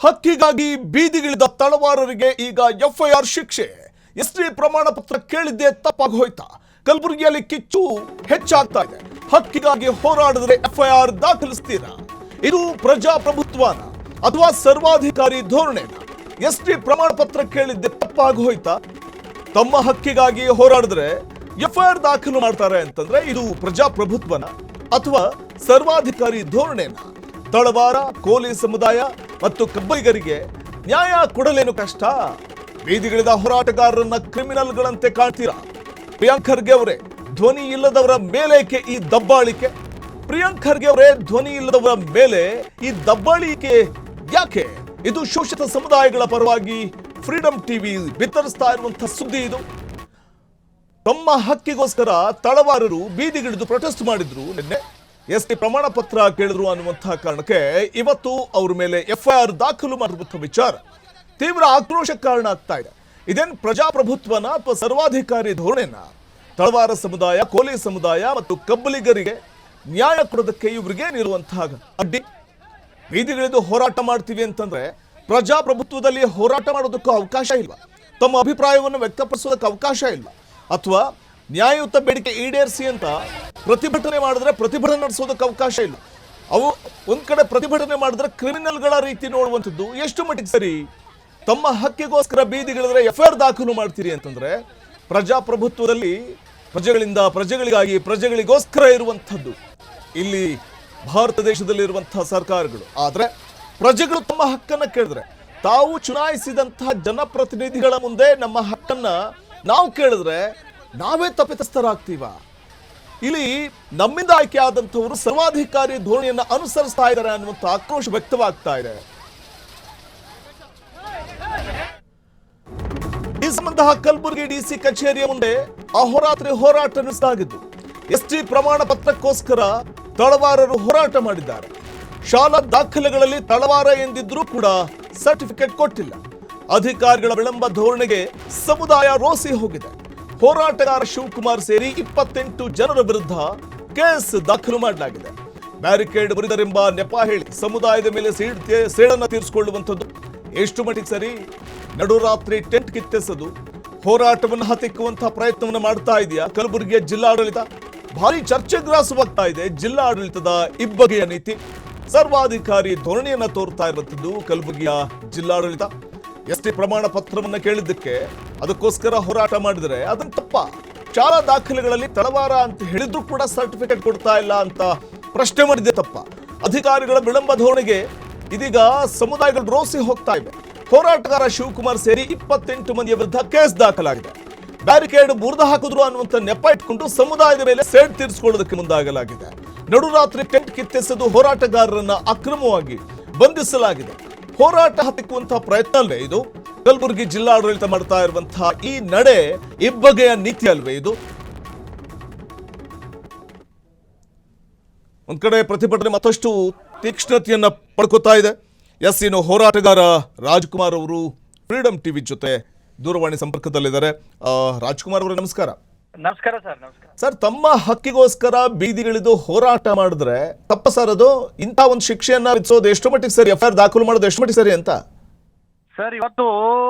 ಹಕ್ಕಿಗಾಗಿ ಬೀದಿಗಿಳಿದ ತಳವಾರರಿಗೆ ಈಗ ಎಫ್ಐಆರ್ ಶಿಕ್ಷೆ. ಎಸ್ಟಿ ಪ್ರಮಾಣ ಪತ್ರ ಕೇಳಿದ್ದೆ ತಪ್ಪಾಗಿ ಹೋಯ್ತಾ? ಕಲಬುರಗಿಯಲ್ಲಿ ಕಿಚ್ಚು ಹೆಚ್ಚಾಗ್ತಾ ಇದೆ. ಹಕ್ಕಿಗಾಗಿ ಹೋರಾಡಿದ್ರೆ ಎಫ್ಐಆರ್ ದಾಖಲಿಸ್ತೀರಾ? ಇದು ಪ್ರಜಾಪ್ರಭುತ್ವನ ಅಥವಾ ಸರ್ವಾಧಿಕಾರಿ ಧೋರಣೆನ? ಎಸ್ಟಿ ಪ್ರಮಾಣ ಪತ್ರ ಕೇಳಿದ್ದೆ ತಪ್ಪಾಗಿ ಹೋಯ್ತಾ? ತಮ್ಮ ಹಕ್ಕಿಗಾಗಿ ಹೋರಾಡಿದ್ರೆ ಎಫ್ಐಆರ್ ದಾಖಲು ಮಾಡ್ತಾರೆ ಅಂತಂದ್ರೆ ಇದು ಪ್ರಜಾಪ್ರಭುತ್ವನ ಅಥವಾ ಸರ್ವಾಧಿಕಾರಿ ಧೋರಣೆನ? ತಳವಾರ, ಕೋಲಿ ಸಮುದಾಯ ಮತ್ತು ಕಬ್ಬಲಿಗರಿಗೆ ನ್ಯಾಯ ಕೊಡಲೇನು ಕಷ್ಟ? ಬೀದಿಗಿಳಿದ ಹೋರಾಟಗಾರರನ್ನ ಕ್ರಿಮಿನಲ್ಗಳಂತೆ ಕಾಣ್ತೀರಾ? ಪ್ರಿಯಾಂಕ್ ಖರ್ಗೆ ಅವರೇ, ಧ್ವನಿ ಇಲ್ಲದವರ ಮೇಲೇಕೆ ಈ ದಬ್ಬಾಳಿಕೆ? ಪ್ರಿಯಾಂಕ್ ಖರ್ಗೆ ಅವರೇ, ಧ್ವನಿ ಇಲ್ಲದವರ ಮೇಲೆ ಈ ದಬ್ಬಾಳಿಕೆ ಯಾಕೆ? ಇದು ಶೋಷಿತ ಸಮುದಾಯಗಳ ಪರವಾಗಿ ಫ್ರೀಡಂ ಟಿವಿ ಬಿತ್ತರಿಸ್ತಾ ಇರುವಂತಹ ಸುದ್ದಿ ಇದು. ತಮ್ಮ ಹಕ್ಕಿಗೋಸ್ಕರ ತಳವಾರರು ಬೀದಿಗಿಳಿದು ಪ್ರೊಟೆಸ್ಟ್ ಮಾಡಿದ್ರು. ನಿನ್ನೆ ಎಸ್ಟಿ ಪ್ರಮಾಣ ಪತ್ರ ಕೇಳಿದ್ರು ಅನ್ನುವಂತಹ ಕಾರಣಕ್ಕೆ ಇವತ್ತು ಅವ್ರ ಮೇಲೆ ಎಫ್ಐಆರ್ ದಾಖಲು ಮಾಡಿರುವಂತಹ ವಿಚಾರ ತೀವ್ರ ಆಕ್ರೋಶಕ್ಕೆ ಕಾರಣ ಆಗ್ತಾ ಇದೆ. ಇದೇನು ಪ್ರಜಾಪ್ರಭುತ್ವನ ಅಥವಾ ಸರ್ವಾಧಿಕಾರಿ ಧೋರಣೆನ? ತಳವಾರ ಸಮುದಾಯ, ಕೋಲಿ ಸಮುದಾಯ ಮತ್ತು ಕಬ್ಬಲಿಗರಿಗೆ ನ್ಯಾಯ ಕೊಡೋದಕ್ಕೆ ಇವ್ರಿಗೇನಿರುವಂತಹ ಅಡ್ಡಿ? ಬೀದಿಗಿಳಿದು ಹೋರಾಟ ಮಾಡ್ತೀವಿ ಅಂತಂದ್ರೆ ಪ್ರಜಾಪ್ರಭುತ್ವದಲ್ಲಿ ಹೋರಾಟ ಮಾಡೋದಕ್ಕೂ ಅವಕಾಶ ಇಲ್ಲ, ತಮ್ಮ ಅಭಿಪ್ರಾಯವನ್ನು ವ್ಯಕ್ತಪಡಿಸೋದಕ್ಕೆ ಅವಕಾಶ ಇಲ್ಲ, ಅಥವಾ ನ್ಯಾಯಯುತ ಬೇಡಿಕೆ ಈಡೇರಿಸಿ ಅಂತ ಪ್ರತಿಭಟನೆ ಮಾಡಿದ್ರೆ ಪ್ರತಿಭಟನೆ ನಡೆಸೋದಕ್ಕೆ ಅವಕಾಶ ಇಲ್ಲ. ಅವು ಒಂದ್ ಕಡೆ ಪ್ರತಿಭಟನೆ ಮಾಡಿದ್ರೆ ಕ್ರಿಮಿನಲ್ಗಳ ರೀತಿ ನೋಡುವಂಥದ್ದು ಎಷ್ಟು ಮಟ್ಟಿಗೆ ಸರಿ? ತಮ್ಮ ಹಕ್ಕಿಗೋಸ್ಕರ ಬೀದಿಗಿಳಿದ್ರೆ ಎಫ್ಐಆರ್ ದಾಖಲು ಮಾಡ್ತೀರಿ ಅಂತಂದ್ರೆ ಪ್ರಜಾಪ್ರಭುತ್ವದಲ್ಲಿ ಪ್ರಜೆಗಳಿಂದ ಪ್ರಜೆಗಳಿಗಾಗಿ ಪ್ರಜೆಗಳಿಗೋಸ್ಕರ ಇರುವಂಥದ್ದು ಇಲ್ಲಿ ಭಾರತ ದೇಶದಲ್ಲಿ ಇರುವಂತಹ ಸರ್ಕಾರಗಳು. ಆದ್ರೆ ಪ್ರಜೆಗಳು ತಮ್ಮ ಹಕ್ಕನ್ನ ಕೇಳಿದ್ರೆ, ತಾವು ಚುನಾಯಿಸಿದಂತಹ ಜನಪ್ರತಿನಿಧಿಗಳ ಮುಂದೆ ನಮ್ಮ ಹಕ್ಕನ್ನ ನಾವು ಕೇಳಿದ್ರೆ ನಾವೇ ತಪ್ಪಿತಸ್ಥರಾಗ್ತೀವ? ಇಲ್ಲಿ ನಮ್ಮಿಂದ ಆಯ್ಕೆ ಆದಂಥವರು ಸರ್ವಾಧಿಕಾರಿ ಧೋರಣೆಯನ್ನ ಅನುಸರಿಸ್ತಾ ಇದ್ದಾರೆ ಅನ್ನುವಂಥ ಆಕ್ರೋಶ ವ್ಯಕ್ತವಾಗ್ತಾ ಇದೆ. ಈ ಸಂಬಂಧ ಕಲಬುರಗಿ ಡಿಸಿ ಕಚೇರಿಯ ಮುಂದೆ ಅಹೋರಾತ್ರಿ ಹೋರಾಟ ನಡೆಸಲಾಗಿದ್ದು, ಎಸ್ಟಿ ಪ್ರಮಾಣ ಪತ್ರಕ್ಕೋಸ್ಕರ ತಳವಾರರು ಹೋರಾಟ ಮಾಡಿದ್ದಾರೆ. ಶಾಲಾ ದಾಖಲೆಗಳಲ್ಲಿ ತಳವಾರ ಎಂದಿದ್ರೂ ಕೂಡ ಸರ್ಟಿಫಿಕೇಟ್ ಕೊಟ್ಟಿಲ್ಲ. ಅಧಿಕಾರಿಗಳ ವಿಳಂಬ ಧೋರಣೆಗೆ ಸಮುದಾಯ ರೋಸಿ ಹೋಗಿದೆ. ಹೋರಾಟಗಾರ ಶಿವಕುಮಾರ್ ಸೇರಿ 28 ಜನರ ವಿರುದ್ಧ ಕೇಸ್ ದಾಖಲು ಮಾಡಲಾಗಿದೆ. ಬ್ಯಾರಿಕೇಡ್ ಮುರಿದರೆಂಬ ನೆಪ ಹೇಳಿ ಸಮುದಾಯದ ಮೇಲೆ ಸೇಡನ್ನು ತೀರಿಸಿಕೊಳ್ಳುವಂಥದ್ದು ಎಷ್ಟು ಮಟ್ಟಿಗೆ ಸರಿ? ನಡುರಾತ್ರಿ ಟೆಂಟ್ ಕಿತ್ತೆಸೋದು, ಹೋರಾಟವನ್ನು ಹತ್ತಿಕ್ಕುವಂತಹ ಪ್ರಯತ್ನವನ್ನು ಮಾಡ್ತಾ ಇದೆಯಾ ಕಲಬುರಗಿಯ ಜಿಲ್ಲಾಡಳಿತ? ಭಾರಿ ಚರ್ಚೆಗ್ರಾಸವಾಗ್ತಾ ಇದೆ ಜಿಲ್ಲಾಡಳಿತದ ಇಬ್ಬಗೆಯ ನೀತಿ, ಸರ್ವಾಧಿಕಾರಿ ಧೋರಣೆಯನ್ನ ತೋರ್ತಾ ಇರುವಂಥದ್ದು ಕಲಬುರಗಿಯ ಜಿಲ್ಲಾಡಳಿತ. ಎಸ್ಟಿ ಪ್ರಮಾಣ ಪತ್ರವನ್ನ ಕೇಳಿದ್ದಕ್ಕೆ ಅದಕ್ಕೋಸ್ಕರ ಹೋರಾಟ ಮಾಡಿದರೆ ಅದನ್ನ ತಪ್ಪ? ಶಾಲಾ ದಾಖಲೆಗಳಲ್ಲಿ ತಳವಾರ ಅಂತ ಹೇಳಿದ್ರು ಕೂಡ ಸರ್ಟಿಫಿಕೇಟ್ ಕೊಡ್ತಾ ಇಲ್ಲ ಅಂತ ಪ್ರಶ್ನೆ ಮಾಡಿದೆ ತಪ್ಪ? ಅಧಿಕಾರಿಗಳ ವಿಳಂಬ ಧೋರಣೆಗೆ ಇದೀಗ ಸಮುದಾಯಗಳು ರೋಸಿ ಹೋಗ್ತಾ ಇವೆ. ಹೋರಾಟಗಾರ ಶಿವಕುಮಾರ್ ಸೇರಿ 28 ಮಂದಿಯ ವಿರುದ್ಧ ಕೇಸ್ ದಾಖಲಾಗಿದೆ. ಬ್ಯಾರಿಕೇಡ್ ಮುರಿದು ಹಾಕಿದ್ರು ಅನ್ನುವಂಥ ನೆಪ ಇಟ್ಕೊಂಡು ಸಮುದಾಯದ ಮೇಲೆ ಸೇಡ್ ತೀರಿಸಿಕೊಳ್ಳೋದಕ್ಕೆ ಮುಂದಾಗಲಾಗಿದೆ. ನಡುರಾತ್ರಿ ಟೆಂಟ್ ಕಿತ್ತೆಸೆದು ಹೋರಾಟಗಾರರನ್ನ ಅಕ್ರಮವಾಗಿ ಬಂಧಿಸಲಾಗಿದೆ. ಹೋರಾಟ ಹತ್ತಿಕ್ಕುವಂತಹ ಪ್ರಯತ್ನ ಅಲ್ವೇ ಇದು? ಕಲಬುರಗಿ ಜಿಲ್ಲಾಡಳಿತ ಮಾಡ್ತಾ ಇರುವಂತಹ ಈ ನಡೆ ಇಬ್ಬಗೆಯ ನೀತಿ ಅಲ್ವೇ ಇದು? ಒಂದ್ ಕಡೆ ಪ್ರತಿಭಟನೆ ಮತ್ತಷ್ಟು ತೀಕ್ಷ್ಣತೆಯನ್ನ ಪಡ್ಕೋತಾ ಇದೆ. ಇನ್ನು ಹೋರಾಟಗಾರ ರಾಜ್ಕುಮಾರ್ ಅವರು ಫ್ರೀಡಂ ಟಿವಿ ಜೊತೆ ದೂರವಾಣಿ ಸಂಪರ್ಕದಲ್ಲಿದ್ದಾರೆ. ರಾಜ್ಕುಮಾರ್ ಅವರೇ, ನಮಸ್ಕಾರ. ನಮಸ್ಕಾರ ಸರ್. ನಮಸ್ಕಾರ ಸರ್. ತಮ್ಮ ಹಕ್ಕಿಗೋಸ್ಕರ ಬೀದಿಗಿಳಿದು ಹೋರಾಟ ಮಾಡಿದ್ರೆ ತಪ್ಪ ಸರ್ ಅದು? ಇಂಥ ಒಂದು ಶಿಕ್ಷೆಯನ್ನ ವಿಧಿಸೋದು ಎಷ್ಟು ಮಟ್ಟಿಗೆ ಸರಿ? ಎಫ್ಐಆರ್ ದಾಖಲು ಮಾಡೋದು ಎಷ್ಟು ಮಟ್ಟಿಗೆ ಸರಿ ಅಂತ? ಸರ್, ಇವತ್ತು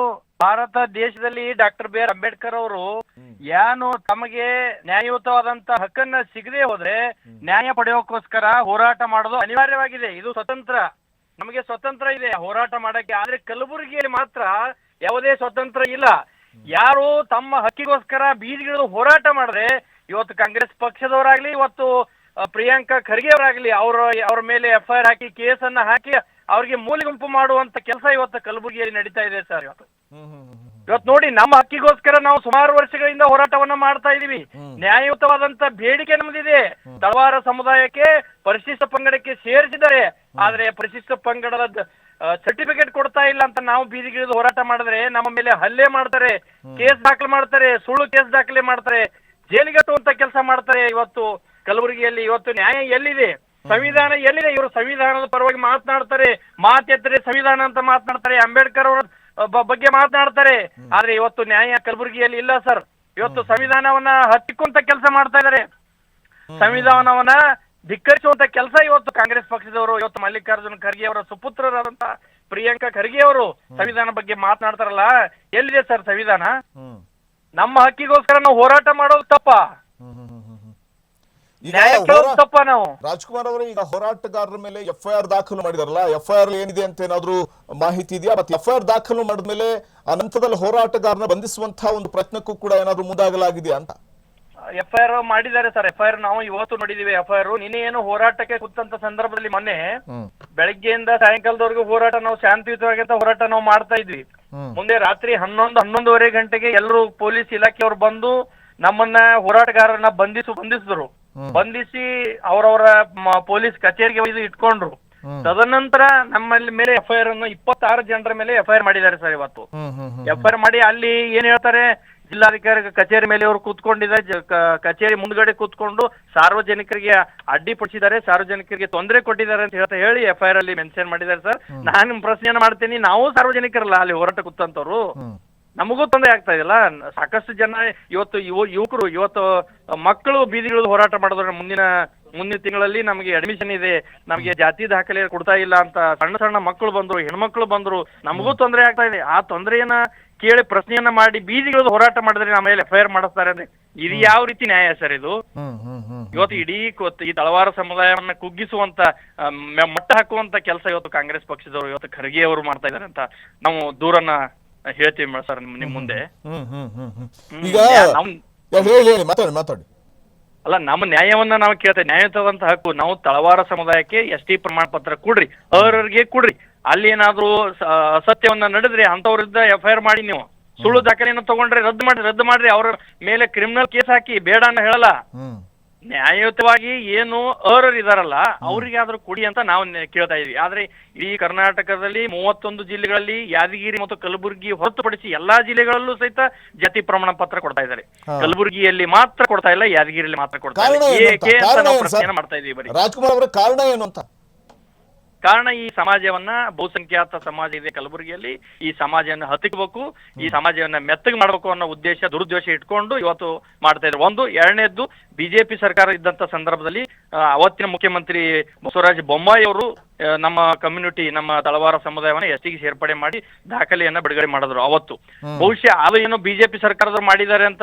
ಭಾರತ ದೇಶದಲ್ಲಿ ಡಾಕ್ಟರ್ ಬಿ ಆರ್ ಅಂಬೇಡ್ಕರ್ ಅವರು ಏನು ತಮಗೆ ನ್ಯಾಯಯುತವಾದಂತ ಹಕ್ಕನ್ನ ಸಿಗದೆ ಹೋದ್ರೆ ನ್ಯಾಯ ಪಡೆಯೋಕ್ಕೋಸ್ಕರ ಹೋರಾಟ ಮಾಡೋದು ಅನಿವಾರ್ಯವಾಗಿದೆ. ಇದು ಸ್ವತಂತ್ರ, ನಮಗೆ ಸ್ವತಂತ್ರ ಇದೆ ಹೋರಾಟ ಮಾಡಕ್ಕೆ. ಆದ್ರೆ ಕಲಬುರಗಿಯಲ್ಲಿ ಮಾತ್ರ ಯಾವುದೇ ಸ್ವತಂತ್ರ ಇಲ್ಲ. ಯಾರು ತಮ್ಮ ಹಕ್ಕಿಗೋಸ್ಕರ ಬೀದಿಗಿಳಿದು ಹೋರಾಟ ಮಾಡಿದ್ರೆ, ಇವತ್ತು ಕಾಂಗ್ರೆಸ್ ಪಕ್ಷದವರಾಗ್ಲಿ, ಇವತ್ತು ಪ್ರಿಯಾಂಕಾ ಖರ್ಗೆ ಅವರಾಗ್ಲಿ, ಅವ್ರ ಮೇಲೆ ಎಫ್ಐಆರ್ ಹಾಕಿ ಕೇಸನ್ನ ಹಾಕಿ ಅವ್ರಿಗೆ ಮೂಲೆಗುಂಪು ಮಾಡುವಂತ ಕೆಲಸ ಇವತ್ತು ಕಲಬುರಗಿಯಲ್ಲಿ ನಡೀತಾ ಇದೆ ಸರ್. ಇವತ್ತು ನೋಡಿ, ನಮ್ಮ ಹಕ್ಕಿಗೋಸ್ಕರ ನಾವು ಸುಮಾರು ವರ್ಷಗಳಿಂದ ಹೋರಾಟವನ್ನ ಮಾಡ್ತಾ ಇದೀವಿ. ನ್ಯಾಯಯುತವಾದಂತ ಬೇಡಿಕೆ ನಮ್ದಿದೆ. ತಳವಾರ ಸಮುದಾಯಕ್ಕೆ ಪರಿಶಿಷ್ಟ ಪಂಗಡಕ್ಕೆ ಸೇರಿಸಿದ್ದಾರೆ, ಆದ್ರೆ ಪರಿಶಿಷ್ಟ ಪಂಗಡದ ಸರ್ಟಿಫಿಕೇಟ್ ಕೊಡ್ತಾ ಇಲ್ಲ ಅಂತ ನಾವು ಬೀದಿಗಿಳಿದು ಹೋರಾಟ ಮಾಡಿದ್ರೆ ನಮ್ಮ ಮೇಲೆ ಹಲ್ಲೆ ಮಾಡ್ತಾರೆ, ಕೇಸ್ ದಾಖಲೆ ಮಾಡ್ತಾರೆ, ಸುಳ್ಳು ಕೇಸ್ ದಾಖಲೆ ಮಾಡ್ತಾರೆ, ಜೈಲಿಗಟ್ಟುವಂತ ಕೆಲಸ ಮಾಡ್ತಾರೆ. ಇವತ್ತು ಕಲಬುರಗಿಯಲ್ಲಿ ಇವತ್ತು ನ್ಯಾಯ ಎಲ್ಲಿದೆ? ಸಂವಿಧಾನ ಎಲ್ಲಿದೆ? ಇವರು ಸಂವಿಧಾನದ ಪರವಾಗಿ ಮಾತನಾಡ್ತಾರೆ, ಮಾತೆತ್ತರೆ ಸಂವಿಧಾನ ಅಂತ ಮಾತನಾಡ್ತಾರೆ, ಅಂಬೇಡ್ಕರ್ ಅವರ ಬಗ್ಗೆ ಮಾತನಾಡ್ತಾರೆ. ಆದ್ರೆ ಇವತ್ತು ನ್ಯಾಯ ಕಲಬುರಗಿಯಲ್ಲಿ ಇಲ್ಲ ಸರ್. ಇವತ್ತು ಸಂವಿಧಾನವನ್ನ ಹತ್ತಿಕ್ಕುವಂತ ಕೆಲಸ ಮಾಡ್ತಾ ಇದ್ದಾರೆ. ಸಂವಿಧಾನವನ್ನ ಧಿಕ್ಕರಿಸುವಂತ ಕೆಲಸ ಇವತ್ತು ಕಾಂಗ್ರೆಸ್ ಪಕ್ಷದವರು, ಇವತ್ತು ಮಲ್ಲಿಕಾರ್ಜುನ ಖರ್ಗೆ ಅವರ ಸುಪುತ್ರರಾದಂತ ಪ್ರಿಯಾಂಕಾ ಖರ್ಗೆ ಅವರು ಸಂವಿಧಾನ ಬಗ್ಗೆ ಮಾತನಾಡ್ತಾರಲ್ಲ, ಎಲ್ಲಿದೆ ಸರ್ ಸಂವಿಧಾನ? ನಮ್ಮ ಹಕ್ಕಿಗೋಸ್ಕರ ನಾವು ಹೋರಾಟ ಮಾಡೋದು ತಪ್ಪ? ನ್ಯಾಯ ಕೇಳೋದು ತಪ್ಪ ನಾವು? ರಾಜ್ಕುಮಾರ್ ಅವರೇ, ಈಗ ಹೋರಾಟಗಾರರ ಮೇಲೆ FIR ದಾಖಲು ಮಾಡಿದಾರಲ್ಲ, FIR ಏನಿದೆ ಅಂತ ಏನಾದ್ರು ಮಾಹಿತಿ ಇದೆಯಾ? ಮತ್ತೆ FIR ದಾಖಲು ಮಾಡಿದ್ಮೇಲೆ ಆ ನಂತರದಲ್ಲಿ ಹೋರಾಟಗಾರನ ಬಂಧಿಸುವಂತಹ ಒಂದು ಪ್ರಯತ್ನಕ್ಕೂ ಕೂಡ ಏನಾದ್ರು ಮುಂದಾಗಲಾಗಿದೆಯಾ ಅಂತ? FIR ಮಾಡಿದ್ದಾರೆ ಸರ್. FIR ನಾವು ಇವತ್ತು ನೋಡಿದೀವಿ. FIR ನಿನ್ನೆ ಏನು ಹೋರಾಟಕ್ಕೆ ಕೂತಂತ ಸಂದರ್ಭದಲ್ಲಿ ಮೊನ್ನೆ ಬೆಳಗ್ಗೆಯಿಂದ ಸಾಯಂಕಾಲದವರೆಗೂ ಹೋರಾಟ ನಾವು ಶಾಂತಿಯುತವಾಗಿ ಹೋರಾಟ ನಾವು ಮಾಡ್ತಾ ಇದ್ವಿ. ಮುಂದೆ ರಾತ್ರಿ 11:30 ಗಂಟೆಗೆ ಎಲ್ಲರೂ ಪೊಲೀಸ್ ಇಲಾಖೆಯವರು ಬಂದು ನಮ್ಮನ್ನ ಹೋರಾಟಗಾರರನ್ನ ಬಂಧಿಸಿದ್ರು. ಬಂಧಿಸಿ ಅವರವರ ಪೊಲೀಸ್ ಕಚೇರಿಗೆ ಒಯ್ದು ಇಟ್ಕೊಂಡ್ರು. ತದನಂತರ ನಮ್ಮಲ್ಲಿ ಮೇಲೆ FIR ಅನ್ನು 26 ಜನರ ಮೇಲೆ FIR ಮಾಡಿದ್ದಾರೆ ಸರ್. ಇವತ್ತು FIR ಮಾಡಿ ಅಲ್ಲಿ ಏನ್ ಹೇಳ್ತಾರೆ, ಜಿಲ್ಲಾಧಿಕಾರಿ ಕಚೇರಿ ಮೇಲೆ ಅವರು ಕೂತ್ಕೊಂಡಿದ್ದಾರೆ, ಕಚೇರಿ ಮುಂದ್ಗಡೆ ಕೂತ್ಕೊಂಡು ಸಾರ್ವಜನಿಕರಿಗೆ ಅಡ್ಡಿಪಡಿಸಿದ್ದಾರೆ, ಸಾರ್ವಜನಿಕರಿಗೆ ತೊಂದರೆ ಕೊಟ್ಟಿದ್ದಾರೆ ಅಂತ ಹೇಳಿ FIR ಅಲ್ಲಿ ಮೆನ್ಷನ್ ಮಾಡಿದ್ದಾರೆ ಸರ್. ನಾನು ಪ್ರಶ್ನೆಯನ್ನು ಮಾಡ್ತೀನಿ, ನಾವು ಸಾರ್ವಜನಿಕರಲ್ಲ ಅಲ್ಲಿ ಹೋರಾಟ ಕೂತಂತವ್ರು, ನಮಗೂ ತೊಂದರೆ ಆಗ್ತಾ ಇದೆಯಲ್ಲ. ಸಾಕಷ್ಟು ಜನ ಇವತ್ತು ಯುವಕರು, ಇವತ್ತು ಮಕ್ಕಳು ಬೀದಿಗಳು ಹೋರಾಟ ಮಾಡಿದ್ರೆ ಮುಂದಿನ ತಿಂಗಳಲ್ಲಿ ನಮಗೆ ಅಡ್ಮಿಷನ್ ಇದೆ, ನಮಗೆ ಜಾತಿ ದಾಖಲೆ ಕೊಡ್ತಾ ಇಲ್ಲ ಅಂತ ಸಣ್ಣ ಮಕ್ಕಳು ಬಂದ್ರು, ಹೆಣ್ಮಕ್ಳು ಬಂದ್ರು, ನಮಗೂ ತೊಂದರೆ ಆಗ್ತಾ ಇದೆ. ಆ ತೊಂದರೆಯನ್ನ ಕೇಳಿ ಪ್ರಶ್ನೆಯನ್ನ ಮಾಡಿ ಬೀದಿಗಳು ಹೋರಾಟ ಮಾಡಿದ್ರೆ ನಮ್ಮ ಮೇಲೆ FIR ಮಾಡಿಸ್ತಾರೆ ಅಂದ್ರೆ ಇದು ಯಾವ ರೀತಿ ನ್ಯಾಯ ಸರ್? ಇದು ಇವತ್ತು ಇಡೀ ಈ ತಳವಾರ ಸಮುದಾಯವನ್ನ ಕುಗ್ಗಿಸುವಂತ ಮಟ್ಟ ಹಾಕುವಂತ ಕೆಲಸ ಇವತ್ತು ಕಾಂಗ್ರೆಸ್ ಪಕ್ಷದವರು, ಇವತ್ತು ಖರ್ಗೆ ಅವರು ಮಾಡ್ತಾ ಇದಾರೆ ಅಂತ ನಾವು ದೂರನ್ನ ಹೇಳ್ತೀವಿ ಸರ್ ನಿಮ್ ಮುಂದೆ. ಈಗ ಮಾತಾಡಿ. ಅಲ್ಲ, ನಮ್ಮ ನ್ಯಾಯವನ್ನ ನಾವು ಕೇಳ್ತೇವೆ, ನ್ಯಾಯಯುತವಂತ ಹಕ್ಕು. ನಾವು ತಳವಾರ ಸಮುದಾಯಕ್ಕೆ ST ಪ್ರಮಾಣ ಪತ್ರ ಕೊಡ್ರಿ, ಅವ್ರಿಗೆ ಕೊಡ್ರಿ. ಅಲ್ಲಿ ಏನಾದ್ರು ಅಸತ್ಯವನ್ನ ನಡೆದ್ರೆ ಅಂತವ್ರಿದ್ದ FIR ಮಾಡಿ, ನೀವು ಸುಳ್ಳು ದಾಖಲೆಯನ್ನು ತಗೊಂಡ್ರೆ ರದ್ದು ಮಾಡ್ರಿ, ಅವ್ರ ಮೇಲೆ ಕ್ರಿಮಿನಲ್ ಕೇಸ್ ಹಾಕಿ, ಬೇಡ ಅಂತ ಹೇಳಲ್ಲ. ನ್ಯಾಯಯುತವಾಗಿ ಏನು ಇದಾರಲ್ಲ ಅವ್ರಿಗಾದ್ರೂ ಕೊಡಿ ಅಂತ ನಾವು ಕೇಳ್ತಾ ಇದೀವಿ. ಆದ್ರೆ ಇಡೀ ಕರ್ನಾಟಕದಲ್ಲಿ 31 ಜಿಲ್ಲೆಗಳಲ್ಲಿ ಯಾದಗಿರಿ ಮತ್ತು ಕಲಬುರಗಿ ಹೊರತುಪಡಿಸಿ ಎಲ್ಲಾ ಜಿಲ್ಲೆಗಳಲ್ಲೂ ಸಹಿತ ಜಾತಿ ಪ್ರಮಾಣ ಪತ್ರ ಕೊಡ್ತಾ ಇದ್ದಾರೆ. ಕಲಬುರಗಿಯಲ್ಲಿ ಮಾತ್ರ ಕೊಡ್ತಾ ಇಲ್ಲ, ಯಾದಗಿರಿಯಲ್ಲಿ ಮಾತ್ರ ಕೊಡ್ತಾ ಇಲ್ಲ. ಏಕೆ ಅಂತ ನಾವು ಪ್ರಶ್ನೆ ಮಾಡ್ತಾ ಇದೀವಿ. ಬರೀ ರಾಜ್ಕುಮಾರ್ ಅವರ ಕಾರಣ ಏನು ಅಂತ? ಕಾರಣ ಈ ಸಮಾಜವನ್ನ, ಬಹುಸಂಖ್ಯಾತ ಸಮಾಜ ಇದೆ ಕಲಬುರಗಿಯಲ್ಲಿ, ಈ ಸಮಾಜವನ್ನ ಹತ್ತಿಕ್ಬೇಕು, ಈ ಸಮಾಜವನ್ನ ಮೆತ್ತಗೆ ಮಾಡ್ಬೇಕು ಅನ್ನೋ ಉದ್ದೇಶ, ದುರುದ್ದೇಶ ಇಟ್ಕೊಂಡು ಇವತ್ತು ಮಾಡ್ತಾ ಇದ್ದಾರೆ. ಒಂದು. ಎರಡನೇದ್ದು, ಬಿಜೆಪಿ ಸರ್ಕಾರ ಇದ್ದಂತ ಸಂದರ್ಭದಲ್ಲಿ ಅವತ್ತಿನ ಮುಖ್ಯಮಂತ್ರಿ ಬಸವರಾಜ ಬೊಮ್ಮಾಯಿ ಅವರು ನಮ್ಮ ಕಮ್ಯುನಿಟಿ, ನಮ್ಮ ತಳವಾರ ಸಮುದಾಯವನ್ನ ST ಗೆ ಸೇರ್ಪಡೆ ಮಾಡಿ ದಾಖಲೆಯನ್ನ ಬಿಡುಗಡೆ ಮಾಡಿದ್ರು ಅವತ್ತು. ಬಹುಶಃ ಅದು ಏನೋ ಬಿಜೆಪಿ ಸರ್ಕಾರದವ್ರು ಮಾಡಿದ್ದಾರೆ ಅಂತ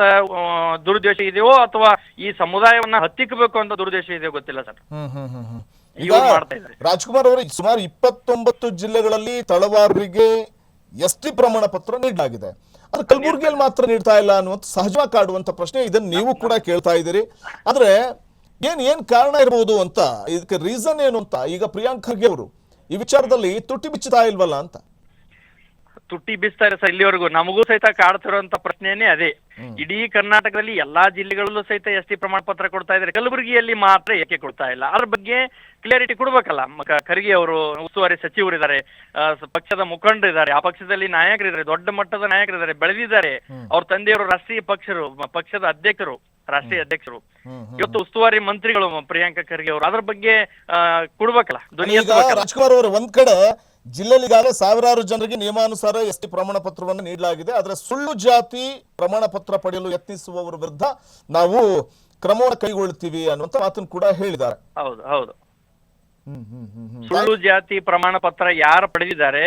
ದುರುದ್ದೇಶ ಇದೆಯೋ ಅಥವಾ ಈ ಸಮುದಾಯವನ್ನ ಹತ್ತಿಕ್ಕಬೇಕು ಅಂತ ದುರುದ್ದೇಶ ಇದೆಯೋ ಗೊತ್ತಿಲ್ಲ ಸರ್. ಈಗ ರಾಜ್ಕುಮಾರ್ ಅವರು, ಸುಮಾರು 29 ಜಿಲ್ಲೆಗಳಲ್ಲಿ ತಳವಾರರಿಗೆ ST ಪ್ರಮಾಣ ಪತ್ರ ನೀಡಲಾಗಿದೆ, ಅದು ಕಲಬುರಗಿಯಲ್ಲಿ ಮಾತ್ರ ನೀಡ್ತಾ ಇಲ್ಲ ಅನ್ನುವಂಥ ಸಹಜವಾಗಿ ಕಾಡುವಂತ ಪ್ರಶ್ನೆ. ಇದನ್ನ ನೀವು ಕೂಡ ಕೇಳ್ತಾ ಇದ್ದೀರಿ. ಆದ್ರೆ ಏನ್ ಕಾರಣ ಇರಬಹುದು ಅಂತ, ಇದಕ್ಕೆ ರೀಸನ್ ಏನು ಅಂತ ಈಗ ಪ್ರಿಯಾಂಕ್ ಖರ್ಗೆ ಅವರು ಈ ವಿಚಾರದಲ್ಲಿ ತುಟಿ ಬಿಚ್ಚುತ್ತಾ ಇಲ್ವಲ್ಲ ಅಂತ? ತುಟಿ ಬಿಸ್ತಾರೆ ಸರ್. ಇಲ್ಲಿವರೆಗೂ ನಮಗೂ ಸಹಿತ ಕಾಡ್ತಿರುವಂತ ಪ್ರಶ್ನೆನೇ ಅದೇ. ಇಡೀ ಕರ್ನಾಟಕದಲ್ಲಿ ಎಲ್ಲಾ ಜಿಲ್ಲೆಗಳಲ್ಲೂ ಸಹಿತ ST ಪ್ರಮಾಣ ಪತ್ರ ಕೊಡ್ತಾ ಇದ್ದಾರೆ, ಕಲಬುರಗಿಯಲ್ಲಿ ಮಾತ್ರ ಏಕೆ ಕೊಡ್ತಾ ಇಲ್ಲ? ಅದ್ರ ಬಗ್ಗೆ ಕ್ಲಿಯರಿಟಿ ಕೊಡ್ಬೇಕಲ್ಲ. ಖರ್ಗೆ ಅವರು ಉಸ್ತುವಾರಿ ಸಚಿವರು ಇದ್ದಾರೆ, ಪಕ್ಷದ ಮುಖಂಡರು ಇದ್ದಾರೆ, ಆ ಪಕ್ಷದಲ್ಲಿ ನಾಯಕರಿದ್ದಾರೆ, ದೊಡ್ಡ ಮಟ್ಟದ ನಾಯಕರಿದ್ದಾರೆ, ಬೆಳೆದಿದ್ದಾರೆ. ಅವ್ರ ತಂದೆಯವರು ರಾಷ್ಟ್ರೀಯ ಪಕ್ಷದ ಅಧ್ಯಕ್ಷರು, ರಾಷ್ಟ್ರೀಯ ಅಧ್ಯಕ್ಷರು. ಇವತ್ತು ಉಸ್ತುವಾರಿ ಮಂತ್ರಿಗಳು ಪ್ರಿಯಾಂಕಾ ಖರ್ಗೆ ಅವರು, ಅದ್ರ ಬಗ್ಗೆ ಕೊಡ್ಬೇಕಲ್ಲ ಧ್ವನಿ. ರಾಜ್ಕುಮಾರ್ ಅವರು, ಒಂದ್ ಕಡೆ ಜಿಲ್ಲೆಯಲ್ಲಿ ಈಗಾಗಲೇ ಸಾವಿರಾರು ಜನರಿಗೆ ನಿಯಮಾನುಸಾರ ST ಪ್ರಮಾಣ ಪತ್ರವನ್ನು ನೀಡಲಾಗಿದೆ, ಆದ್ರೆ ಸುಳ್ಳು ಜಾತಿ ಪ್ರಮಾಣ ಪತ್ರ ಪಡೆಯಲು ಯತ್ನಿಸುವವರ ವಿರುದ್ಧ ನಾವು ಕ್ರಮವನ್ನು ಕೈಗೊಳ್ಳುತ್ತೀವಿ ಅನ್ನುವಂತ ಮಾತನ್ನು ಕೂಡ ಹೇಳಿದ್ದಾರೆ. ಹೌದು. ಸುಳ್ಳು ಜಾತಿ ಪ್ರಮಾಣ ಪತ್ರ ಯಾರು ಪಡೆದಿದ್ದಾರೆ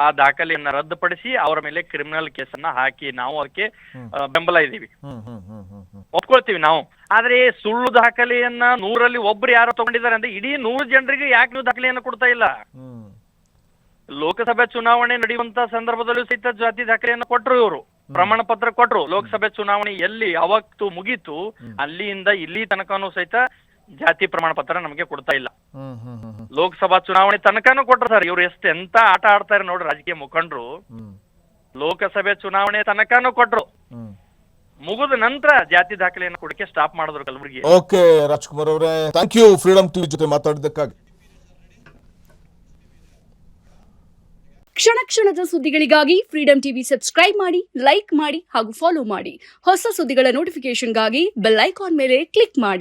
ಆ ದಾಖಲೆಯನ್ನ ರದ್ದುಪಡಿಸಿ ಅವರ ಮೇಲೆ ಕ್ರಿಮಿನಲ್ ಕೇಸನ್ನ ಹಾಕಿ ನಾವು ಅದಕ್ಕೆ ಬೆಂಬಲ ಇದ್ದೀವಿ, ಒಪ್ಕೊಳ್ತೀವಿ ನಾವು. ಆದ್ರೆ ಸುಳ್ಳು ದಾಖಲೆಯನ್ನ 100ರಲ್ಲಿ ಒಬ್ರು ಯಾರು ತಗೊಂಡಿದ್ದಾರೆ ಅಂದ್ರೆ ಇಡೀ 100 ಜನರಿಗೆ ಯಾಕೆ ನೀವು ದಾಖಲೆಯನ್ನ ಕೊಡ್ತಾ ಇಲ್ಲ? ಲೋಕಸಭೆ ಚುನಾವಣೆ ನಡೆಯುವಂತ ಸಂದರ್ಭದಲ್ಲೂ ಸಹಿತ ಜಾತಿ ದಾಖಲೆಯನ್ನು ಕೊಟ್ಟರು, ಇವರು ಪ್ರಮಾಣ ಪತ್ರ ಕೊಟ್ಟರು. ಲೋಕಸಭೆ ಚುನಾವಣೆ ಎಲ್ಲಿ ಅವತ್ತು ಮುಗೀತು, ಅಲ್ಲಿಂದ ಇಲ್ಲಿ ತನಕನೂ ಸಹಿತ ಜಾತಿ ಪ್ರಮಾಣ ಪತ್ರ ನಮಗೆ ಕೊಡ್ತಾ ಇಲ್ಲ. ಲೋಕಸಭಾ ಚುನಾವಣೆ ತನಕನೂ ಕೊಟ್ಟರು ಸರ್. ಇವ್ರು ಎಂತ ಆಟ ಆಡ್ತಾರೆ ನೋಡ್ರಿ ರಾಜಕೀಯ ಮುಖಂಡರು. ಲೋಕಸಭೆ ಚುನಾವಣೆ ತನಕನೂ ಕೊಟ್ರು, ಮುಗಿದ ನಂತರ ಜಾತಿ ದಾಖಲೆಯನ್ನು ಕೊಡಕ್ಕೆ ಸ್ಟಾಪ್ ಮಾಡಿದ್ರು ಕಲಬುರಗಿ. ಓಕೆ ರಾಜ್ಕುಮಾರ್ ಅವರೇ, ಥ್ಯಾಂಕ್ ಯು ಫ್ರೀಡಮ್ ಟಿವಿ ಜೊತೆ ಮಾತಾಡಿದ್ದಕ್ಕಾಗಿ. ಕ್ಷಣ ಕ್ಷಣದ ಸುದ್ದಿಗಳಿಗಾಗಿ ಫ್ರೀಡಂ ಟಿವಿ ಸಬ್ಸ್ಕ್ರೈಬ್ ಮಾಡಿ, ಲೈಕ್ ಮಾಡಿ ಹಾಗೂ ಫಾಲೋ ಮಾಡಿ. ಹೊಸ ಸುದ್ದಿಗಳ ನೋಟಿಫಿಕೇಶನ್ಗಾಗಿ ಬೆಲ್ ಐಕಾನ್ ಮೇಲೆ ಕ್ಲಿಕ್ ಮಾಡಿ.